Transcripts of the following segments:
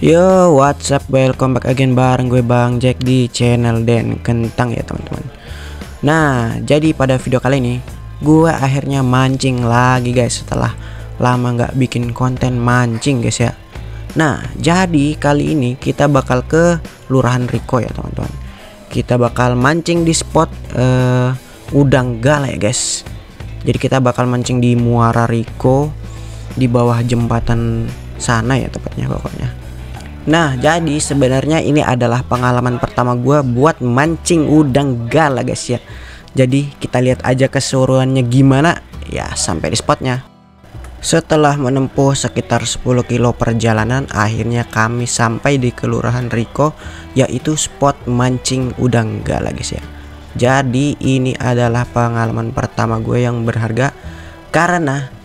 Yo, what's up? Welcome back again bareng gue Bang Jack di channel Den Kentang ya teman-teman. Nah, jadi pada video kali ini gue akhirnya mancing lagi guys, setelah lama nggak bikin konten mancing guys ya. Nah, jadi kali ini kita bakal ke Lurahan Riko ya teman-teman. Kita bakal mancing di spot udang gala ya guys. Jadi kita bakal mancing di Muara Riko, di bawah jembatan sana ya tepatnya pokoknya. Nah, jadi sebenarnya ini adalah pengalaman pertama gue buat mancing udang gala guys ya. Jadi kita lihat aja keseruannya gimana ya sampai di spotnya. Setelah menempuh sekitar 10 kilo perjalanan, akhirnya kami sampai di Kelurahan Riko, yaitu spot mancing udang gala guys ya. Jadi ini adalah pengalaman pertama gue yang berharga karena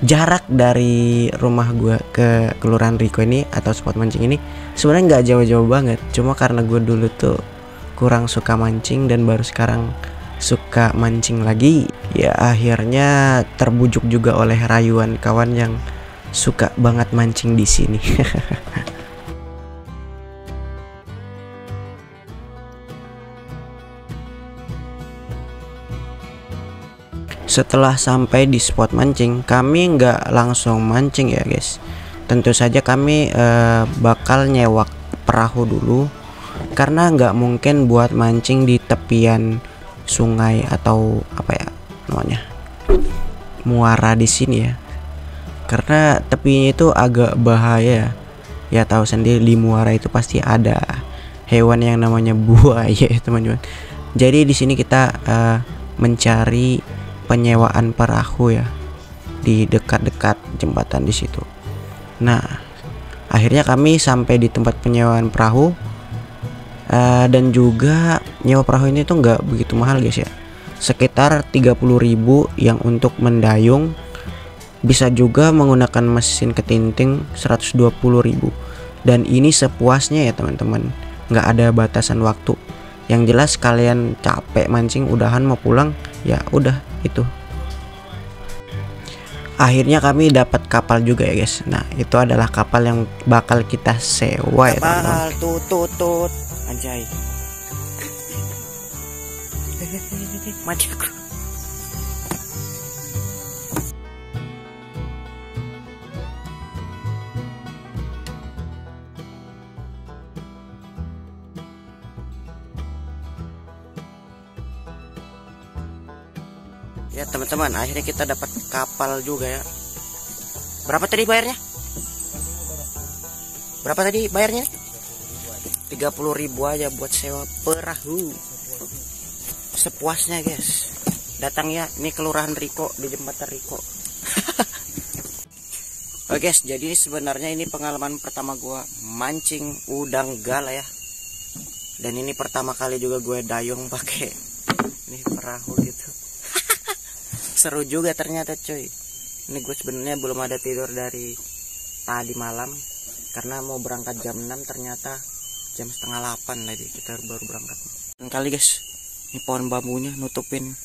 jarak dari rumah gue ke Kelurahan Riko ini atau spot mancing ini sebenarnya nggak jauh-jauh banget. Cuma karena gue dulu tuh kurang suka mancing dan baru sekarang suka mancing lagi, ya akhirnya terbujuk juga oleh rayuan kawan yang suka banget mancing di sini. Setelah sampai di spot mancing, kami nggak langsung mancing ya guys. Tentu saja kami bakal nyewa perahu dulu, karena nggak mungkin buat mancing di tepian sungai atau apa ya namanya, muara di sini ya. Karena tepinya itu agak bahaya. Ya tahu sendiri di muara itu pasti ada hewan yang namanya buaya ya teman-teman. Jadi di sini kita mencari penyewaan perahu ya di dekat-dekat jembatan di situ. Nah, akhirnya kami sampai di tempat penyewaan perahu, dan juga nyewa perahu ini tuh nggak begitu mahal guys ya, sekitar 30.000 yang untuk mendayung. Bisa juga menggunakan mesin ketinting 120.000, dan ini sepuasnya ya teman-teman, nggak ada batasan waktu. Yang jelas kalian capek mancing udahan mau pulang ya udah itu. Akhirnya kami dapat kapal juga ya guys. Nah, itu adalah kapal yang bakal kita sewa ya teman-teman. Tutut anjay. Mati aku. Ya teman-teman, akhirnya kita dapat kapal juga ya. Berapa tadi bayarnya? Berapa tadi bayarnya? 30.000 aja buat sewa perahu. Sepuasnya guys. Datang ya, ini Kelurahan Riko di jembatan Riko. Oke guys, jadi sebenarnya ini pengalaman pertama gua mancing udang gala ya. Dan ini pertama kali juga gue dayung pakai ini perahu gitu. Seru juga ternyata cuy. Ini gue sebenarnya belum ada tidur dari tadi malam, karena mau berangkat jam 6, ternyata jam setengah 8 tadi kita baru berangkat. Dan kali guys, ini pohon bambunya nutupin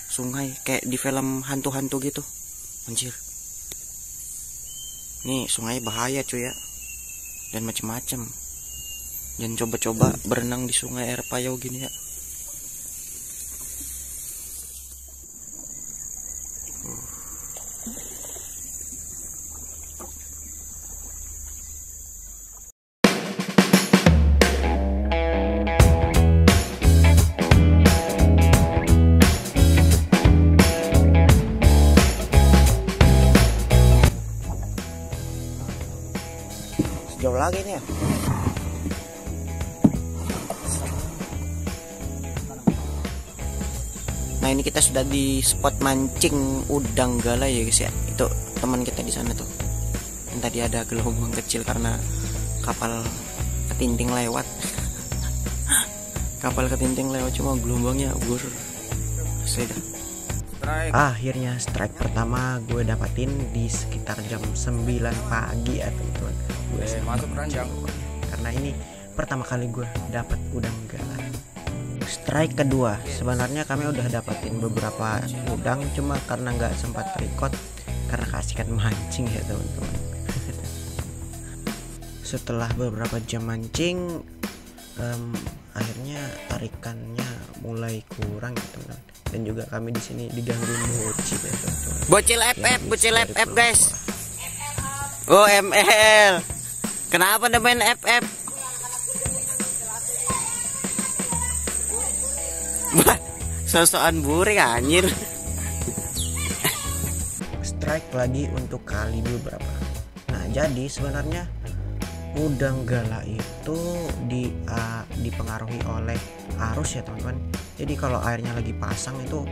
sungai kayak di film hantu-hantu gitu. Anjir. Ini sungai bahaya cuy ya, dan macem-macem. Dan coba-coba berenang di sungai air payau gini ya. Jauh lagi nih ya. Nah, ini kita sudah di spot mancing udang gala ya guys ya. Itu teman kita di sana tuh. Yang tadi ada gelombang kecil karena kapal ketinting lewat. Kapal ketinting lewat, cuma gelombangnya gur. Sudah. Akhirnya strike pertama gue dapatin di sekitar jam 9 pagi ya teman-teman. Gue masuk ranjang karena ini pertama kali gue dapat udang gala. Strike kedua, sebenarnya kami udah dapatin beberapa udang, cuma karena nggak sempat record karena kasihkan mancing ya teman-teman. setelah beberapa jam mancing, akhirnya tarikannya mulai kurang gitu kan. Dan juga kami di sini digangguin bocil ya, teman-teman. Bocil FF guys. Oh ML. Kenapa main FF? Sosokan burik anjir. Strike lagi untuk kali beberapa. Nah, jadi sebenarnya udang gala itu dipengaruhi oleh arus ya teman-teman. Jadi kalau airnya lagi pasang itu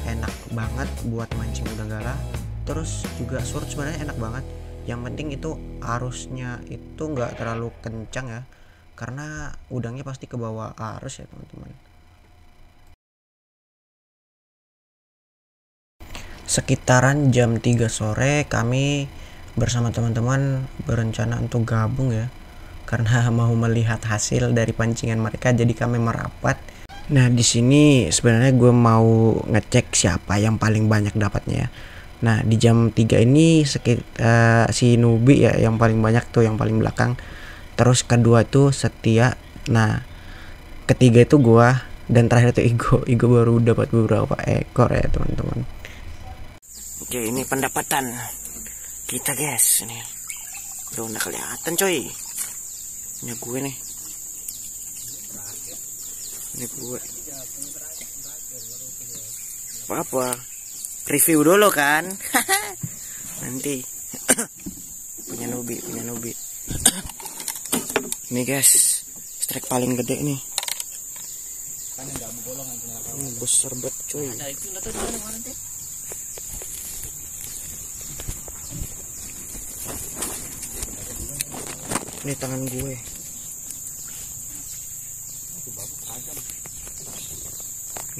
enak banget buat mancing udang gala. Terus juga surut sebenarnya enak banget. Yang penting itu arusnya itu nggak terlalu kencang ya, karena udangnya pasti ke bawah arus ya teman-teman. Sekitaran jam 3 sore kami bersama teman-teman berencana untuk gabung ya, karena mau melihat hasil dari pancingan mereka. Jadi kami merapat. Nah, di sini sebenarnya gue mau ngecek siapa yang paling banyak dapatnya ya. Nah, di jam 3 ini si Nubi ya yang paling banyak tuh, yang paling belakang. Terus kedua itu Setia. Nah, ketiga itu gua, dan terakhir itu Igo baru dapat beberapa ekor ya teman-teman. Oke, ini pendapatan kita guys. Ini udah kelihatan coy. Ini gue nih. Ini gue. Apa? Review dulu kan. Nanti. punya Nubi. Ini guys, strike paling gede nih. Besar banget coy. Ini tangan gue.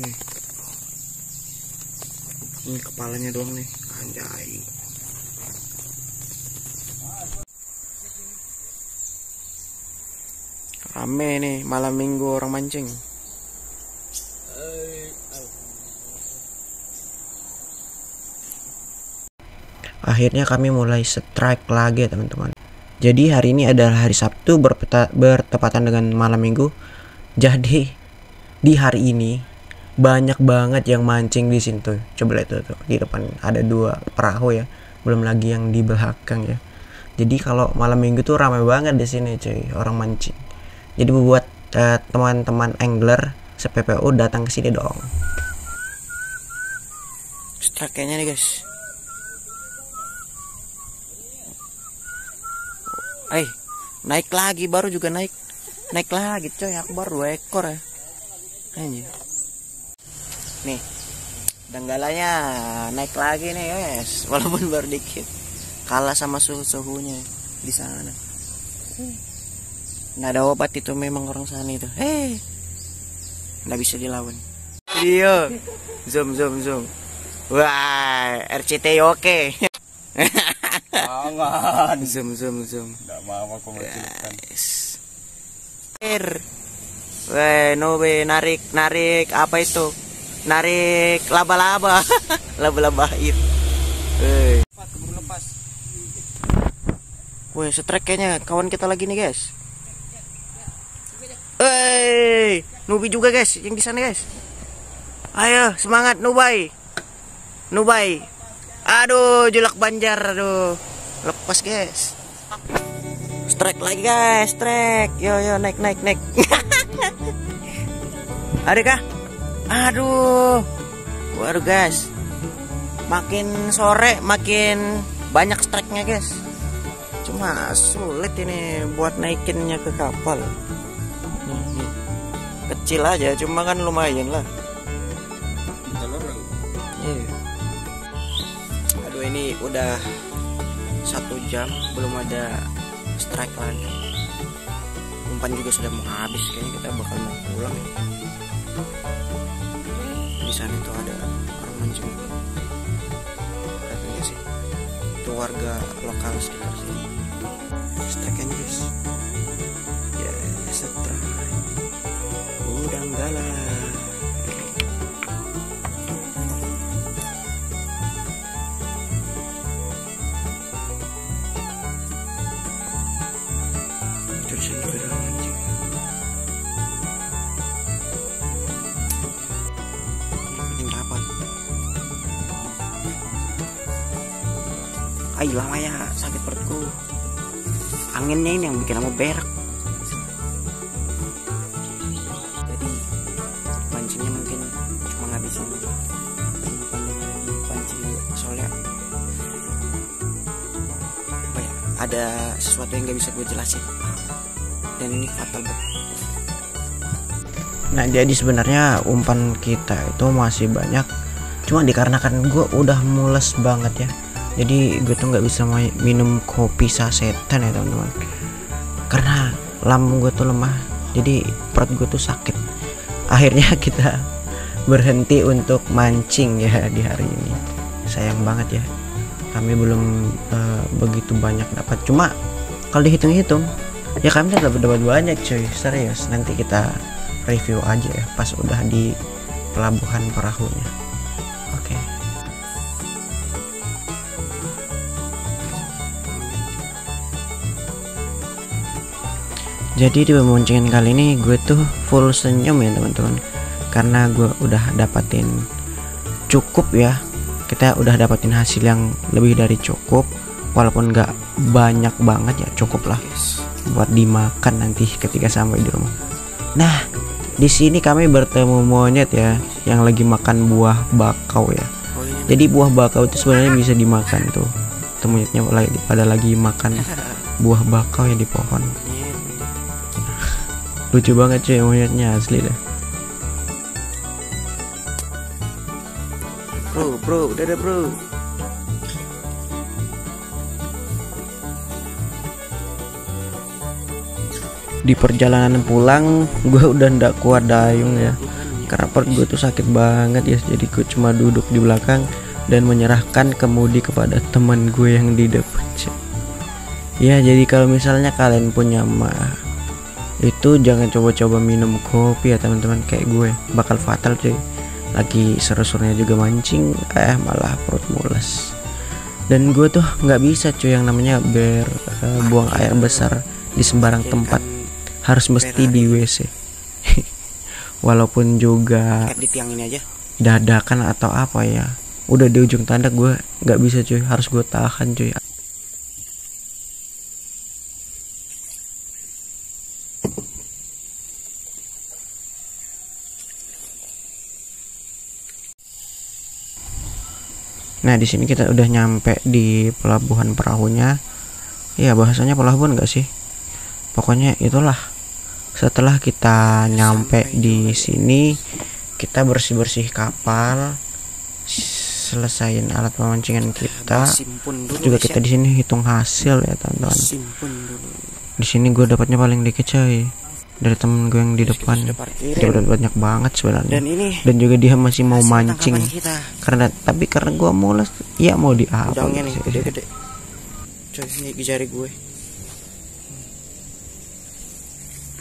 Nih. Ini kepalanya doang nih. Anjay. Rame nih malam minggu orang mancing. Akhirnya kami mulai strike lagi ya teman-teman. Jadi hari ini adalah hari Sabtu bertepatan dengan malam minggu. Jadi di hari ini banyak banget yang mancing di sini tuh. Coba lihat tuh, di depan ada 2 perahu ya. Belum lagi yang di belakang ya. Jadi kalau malam minggu tuh ramai banget di sini cuy, orang mancing. Jadi buat teman-teman angler se-PPU datang ke sini dong. Strike-nya nih guys. Naik lagi, baru juga naik lagi coy. Aku baru 2 ekor ya. Anjir. Nih, danggalanya naik lagi nih guys. Walaupun baru dikit, kalah sama suhunya di sana. Nggak ada obat itu, memang orang sana itu. Nggak bisa dilawan. Iya. Zoom. Wah, RCTI oke. Jangan. Zoom. Nggak mau aku menceritakan. Weh, Nobe narik apa itu? Narik laba-laba. Laba-laba air. Keburu lepas. Weh, strike kayaknya kawan kita lagi nih, guys. Nubi juga, guys, yang di sana, guys. Ayo, semangat Nubai. Aduh, julak banjar, aduh. Lepas, guys. Strike lagi, guys, strike. Yo, naik. Ada kah? Aduh. Waduh, guys. Makin sore makin banyak strike-nya, guys. Cuma sulit ini buat naikinnya ke kapal. Nih. Kecil aja, cuma kan lumayan lah. Iya. Aduh, ini udah 1 jam belum ada strike lagi. Umpan juga sudah mau habis, kayaknya kita bakal mau pulang ya. Di sana tuh ada orang mancing. Katanya sih itu warga lokal sekitar sini. Strike guys. Ya, strike. Udang galah. Terus ini beneran mancing. Ini dapat. Ayo lama ya, sakit perutku. Anginnya ini yang bikin aku berak. Jadi mancingnya mungkin cuma ngabisin pancing soalnya apa ya, ada sesuatu yang gak bisa gue jelasin dan ini fatal banget. Nah jadi sebenarnya umpan kita itu masih banyak, cuma dikarenakan gue udah mules banget ya, jadi gue tuh nggak bisa minum kopi sasetan ya teman-teman, karena lambung gue tuh lemah, jadi perut gue tuh sakit. Akhirnya kita berhenti untuk mancing ya di hari ini. Sayang banget ya, kami belum begitu banyak dapat. Cuma kalau dihitung-hitung ya kami dapat banyak cuy, serius. Nanti kita review aja ya pas udah di pelabuhan perahunya. Oke. Jadi di pemancingan kali ini gue tuh full senyum ya teman-teman, karena gue udah dapatin cukup ya. Kita udah dapatin hasil yang lebih dari cukup, walaupun nggak banyak banget ya, cukup lah buat dimakan nanti ketika sampai di rumah. Nah di sini kami bertemu monyet ya yang lagi makan buah bakau ya. Jadi buah bakau itu sebenarnya bisa dimakan tuh. Monyetnya pada lagi makan buah bakau ya di pohon. Lucu banget cuy monyetnya, asli dah. Bro, dadah bro. Di perjalanan pulang gue udah ndak kuat dayung ya, karena perut gue tuh sakit banget ya. Jadi gue cuma duduk di belakang dan menyerahkan kemudi kepada teman gue yang di depan. Ya jadi kalau misalnya kalian punya mah itu jangan coba-coba minum kopi ya teman-teman, kayak gue bakal fatal cuy. Lagi seru-serunya juga mancing malah perut mules. Dan gue tuh nggak bisa cuy yang namanya buang air besar di sembarang tempat, harus mesti di WC. Walaupun juga di tiang ini aja dadakan atau apa ya, udah di ujung tanda gue nggak bisa cuy, harus gue tahan cuy. Nah di sini kita udah nyampe di pelabuhan perahunya. Ya bahasanya pelabuhan nggak sih? Pokoknya itulah. Setelah kita nyampe di sini, kita bersih-bersih kapal, selesain alat pemancingan kita. Juga kita di sini hitung hasil ya teman-teman. Di sini gue dapatnya paling dikit coy, dari temen gue yang di depan. Dia udah banyak banget sebenarnya. Dan juga dia masih mau mancing. Tapi karena gue mules, ya mau di apa? Udangnya nih gede-gede. Coy, ini di jari gue.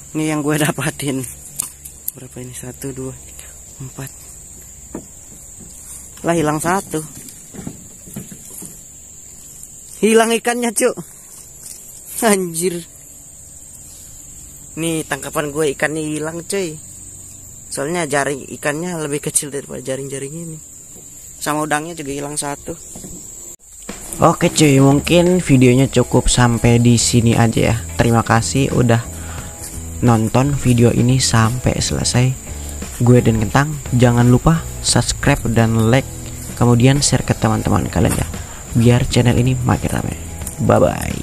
Ini yang gue dapatin. Berapa ini? 1, 2, 3, 4. Lah hilang 1. Hilang ikannya, cuk. Anjir. Nih tangkapan gue ikannya hilang cuy. Soalnya jaring ikannya lebih kecil daripada jaring-jaring ini. Sama udangnya juga hilang 1. Oke cuy, mungkin videonya cukup sampai di sini aja ya. Terima kasih udah nonton video ini sampai selesai. Gue dan Kentang, jangan lupa subscribe dan like, kemudian share ke teman-teman kalian ya, biar channel ini makin ramai. Bye bye.